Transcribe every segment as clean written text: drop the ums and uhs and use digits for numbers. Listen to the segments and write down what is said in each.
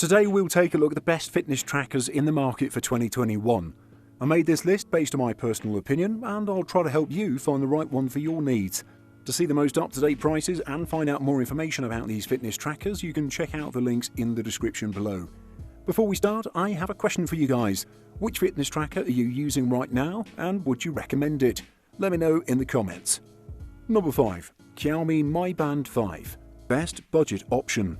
Today we'll take a look at the best fitness trackers in the market for 2021. I made this list based on my personal opinion, and I'll try to help you find the right one for your needs. To see the most up-to-date prices and find out more information about these fitness trackers, you can check out the links in the description below. Before we start, I have a question for you guys. Which fitness tracker are you using right now, and would you recommend it? Let me know in the comments. Number 5. Xiaomi Mi Band 5. Best budget option.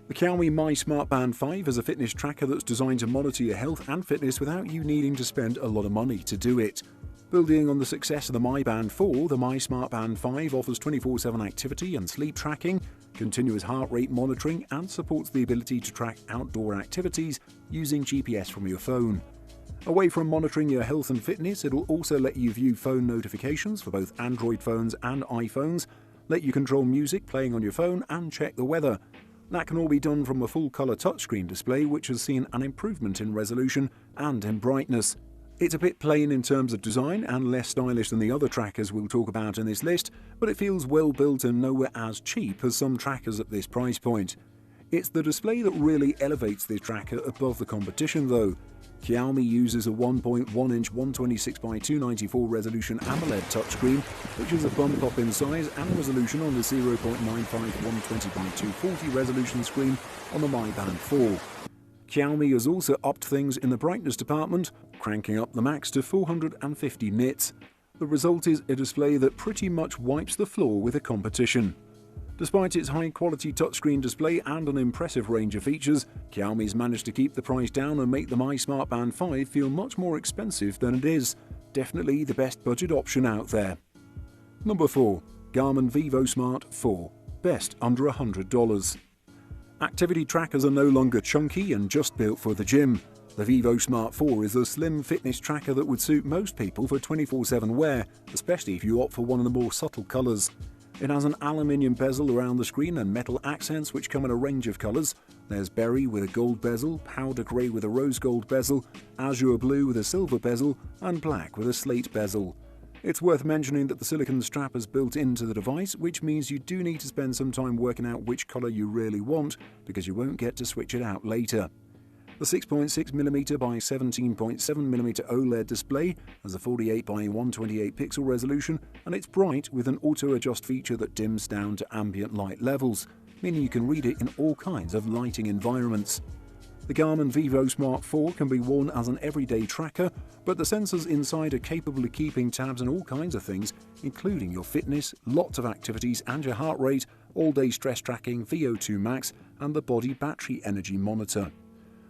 The Xiaomi Mi Smart Band 5 is a fitness tracker that's designed to monitor your health and fitness without you needing to spend a lot of money to do it. Building on the success of the Mi Band 4, the Mi Smart Band 5 offers 24/7 activity and sleep tracking, continuous heart rate monitoring, and supports the ability to track outdoor activities using GPS from your phone. Away from monitoring your health and fitness, it'll also let you view phone notifications for both Android phones and iPhones, let you control music playing on your phone, and check the weather. That can all be done from a full-color touchscreen display, which has seen an improvement in resolution and in brightness. It's a bit plain in terms of design and less stylish than the other trackers we'll talk about in this list, but it feels well built and nowhere as cheap as some trackers at this price point. It's the display that really elevates this tracker above the competition though. Xiaomi uses a 1.1-inch 126x294 resolution AMOLED touchscreen, which is a bump up in size and resolution on the 0.95 120x240 resolution screen on the Mi Band 4. Xiaomi has also upped things in the brightness department, cranking up the max to 450 nits. The result is a display that pretty much wipes the floor with the competition. Despite its high-quality touchscreen display and an impressive range of features, Xiaomi's managed to keep the price down and make the Mi Smart Band 5 feel much more expensive than it is. Definitely the best budget option out there. Number 4. Garmin vívosmart 4. Best under $100. Activity trackers are no longer chunky and just built for the gym. The vívosmart 4 is a slim fitness tracker that would suit most people for 24/7 wear, especially if you opt for one of the more subtle colors. It has an aluminium bezel around the screen and metal accents which come in a range of colors. There's berry with a gold bezel, powder grey with a rose gold bezel, azure blue with a silver bezel, and black with a slate bezel. It's worth mentioning that the silicone strap is built into the device, which means you do need to spend some time working out which color you really want, because you won't get to switch it out later. The 6.6mm by 17.7mm OLED display has a 48 by 128 pixel resolution, and it's bright with an auto-adjust feature that dims down to ambient light levels, meaning you can read it in all kinds of lighting environments. The Garmin vívosmart 4 can be worn as an everyday tracker, but the sensors inside are capable of keeping tabs on all kinds of things, including your fitness, lots of activities and your heart rate, all-day stress tracking, VO2 max, and the body battery energy monitor.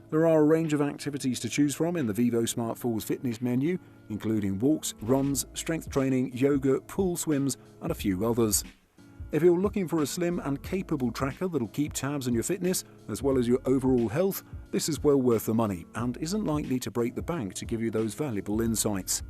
There are a range of activities to choose from in the vívosmart 4's fitness menu, including walks, runs, strength training, yoga, pool swims, and a few others. If you're looking for a slim and capable tracker that'll keep tabs on your fitness as well as your overall health, this is well worth the money and isn't likely to break the bank to give you those valuable insights.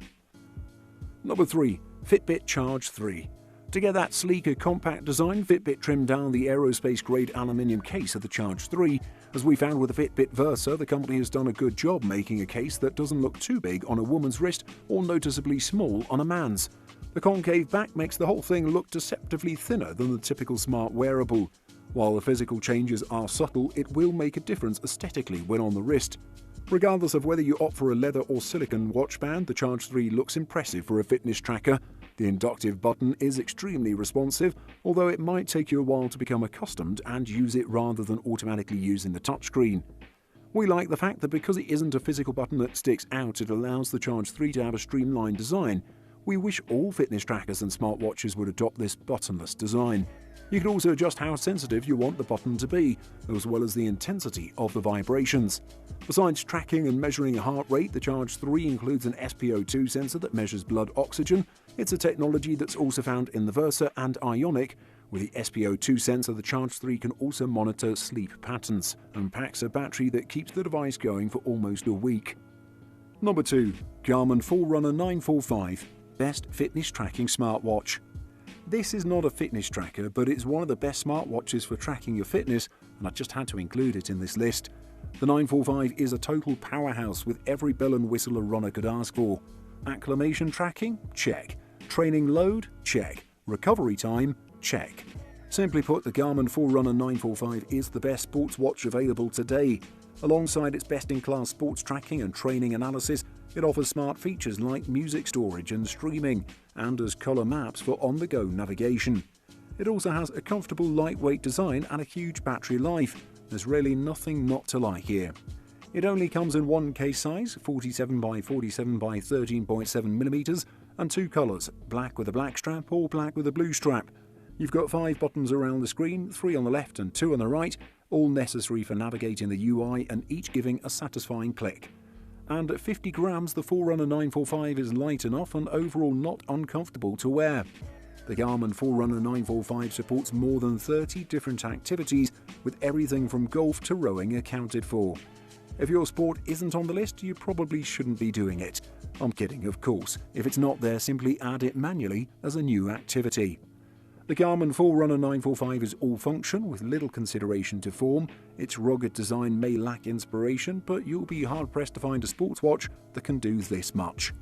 Number 3. Fitbit Charge 3. To get that sleeker, compact design, Fitbit trimmed down the aerospace-grade aluminium case of the Charge 3. As we found with the Fitbit Versa, the company has done a good job making a case that doesn't look too big on a woman's wrist or noticeably small on a man's. The concave back makes the whole thing look deceptively thinner than the typical smart wearable. While the physical changes are subtle, it will make a difference aesthetically when on the wrist. Regardless of whether you opt for a leather or silicone watch band, the Charge 3 looks impressive for a fitness tracker. The inductive button is extremely responsive, although it might take you a while to become accustomed and use it rather than automatically using the touchscreen. We like the fact that because it isn't a physical button that sticks out, it allows the Charge 3 to have a streamlined design. We wish all fitness trackers and smartwatches would adopt this buttonless design. You can also adjust how sensitive you want the button to be, as well as the intensity of the vibrations. Besides tracking and measuring heart rate, the Charge 3 includes an SpO2 sensor that measures blood oxygen. It's a technology that's also found in the Versa and Ionic. With the SpO2 sensor, the Charge 3 can also monitor sleep patterns and packs a battery that keeps the device going for almost a week. Number 2. Garmin Forerunner 945. Best fitness tracking smartwatch. This is not a fitness tracker, but it's one of the best smartwatches for tracking your fitness, and I just had to include it in this list. The 945 is a total powerhouse with every bell and whistle a runner could ask for. Acclimation tracking? Check. Training load? Check. Recovery time? Check. Simply put, the Garmin Forerunner 945 is the best sports watch available today. Alongside its best-in-class sports tracking and training analysis, it offers smart features like music storage and streaming, and as colour maps for on-the-go navigation. It also has a comfortable lightweight design and a huge battery life. There's really nothing not to like here. It only comes in one case size, 47 by 47 by 13.7mm, and two colours, black with a black strap or black with a blue strap. You've got 5 buttons around the screen, 3 on the left and 2 on the right, all necessary for navigating the UI and each giving a satisfying click. And at 50 grams, the Forerunner 945 is light enough and overall not uncomfortable to wear. The Garmin Forerunner 945 supports more than 30 different activities, with everything from golf to rowing accounted for. If your sport isn't on the list, you probably shouldn't be doing it. I'm kidding, of course. If it's not there, simply add it manually as a new activity. The Garmin Forerunner 945 is all-function with little consideration to form. Its rugged design may lack inspiration, but you'll be hard-pressed to find a sports watch that can do this much.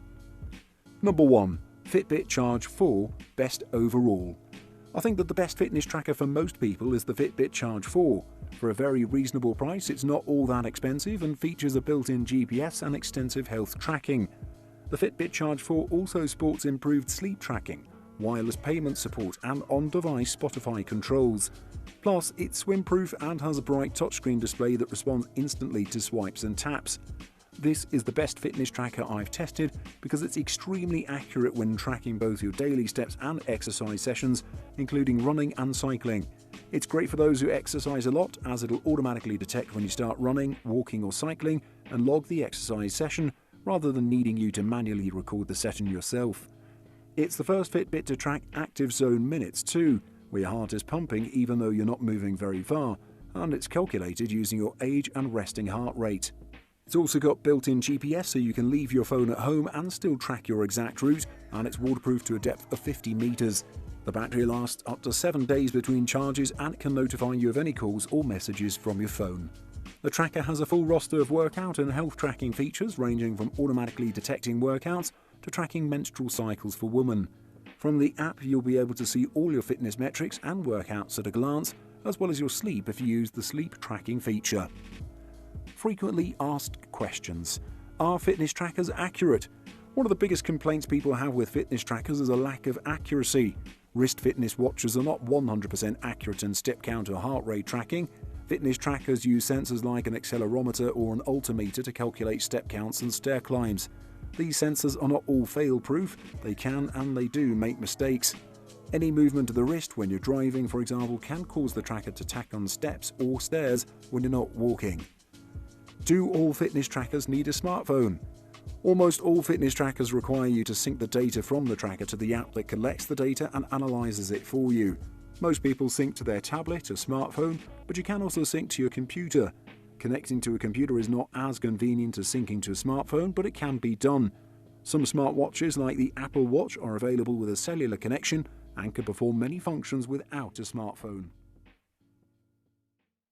Number 1. Fitbit Charge 4 Best Overall. I think that the best fitness tracker for most people is the Fitbit Charge 4. For a very reasonable price, it's not all that expensive and features a built-in GPS and extensive health tracking. The Fitbit Charge 4 also sports improved sleep tracking, wireless payment support and on-device Spotify controls. Plus, it's swim-proof and has a bright touchscreen display that responds instantly to swipes and taps. This is the best fitness tracker I've tested because it's extremely accurate when tracking both your daily steps and exercise sessions, including running and cycling. It's great for those who exercise a lot, as it'll automatically detect when you start running, walking or cycling and log the exercise session rather than needing you to manually record the session yourself. It's the first Fitbit to track active zone minutes too, where your heart is pumping even though you're not moving very far, and it's calculated using your age and resting heart rate. It's also got built-in GPS so you can leave your phone at home and still track your exact route, and it's waterproof to a depth of 50 meters. The battery lasts up to 7 days between charges and can notify you of any calls or messages from your phone. The tracker has a full roster of workout and health tracking features ranging from automatically detecting workouts to tracking menstrual cycles for women. From the app, you'll be able to see all your fitness metrics and workouts at a glance, as well as your sleep if you use the sleep tracking feature. Frequently asked questions. Are fitness trackers accurate? One of the biggest complaints people have with fitness trackers is a lack of accuracy. Wrist fitness watches are not 100% accurate in step count or heart rate tracking. Fitness trackers use sensors like an accelerometer or an altimeter to calculate step counts and stair climbs. These sensors are not all fail-proof. They can and they do make mistakes. Any movement of the wrist when you're driving, for example, can cause the tracker to tack on steps or stairs when you're not walking. Do all fitness trackers need a smartphone? Almost all fitness trackers require you to sync the data from the tracker to the app that collects the data and analyzes it for you. Most people sync to their tablet or smartphone, but you can also sync to your computer. Connecting to a computer is not as convenient as syncing to a smartphone, but it can be done. Some smartwatches like the Apple Watch are available with a cellular connection and can perform many functions without a smartphone.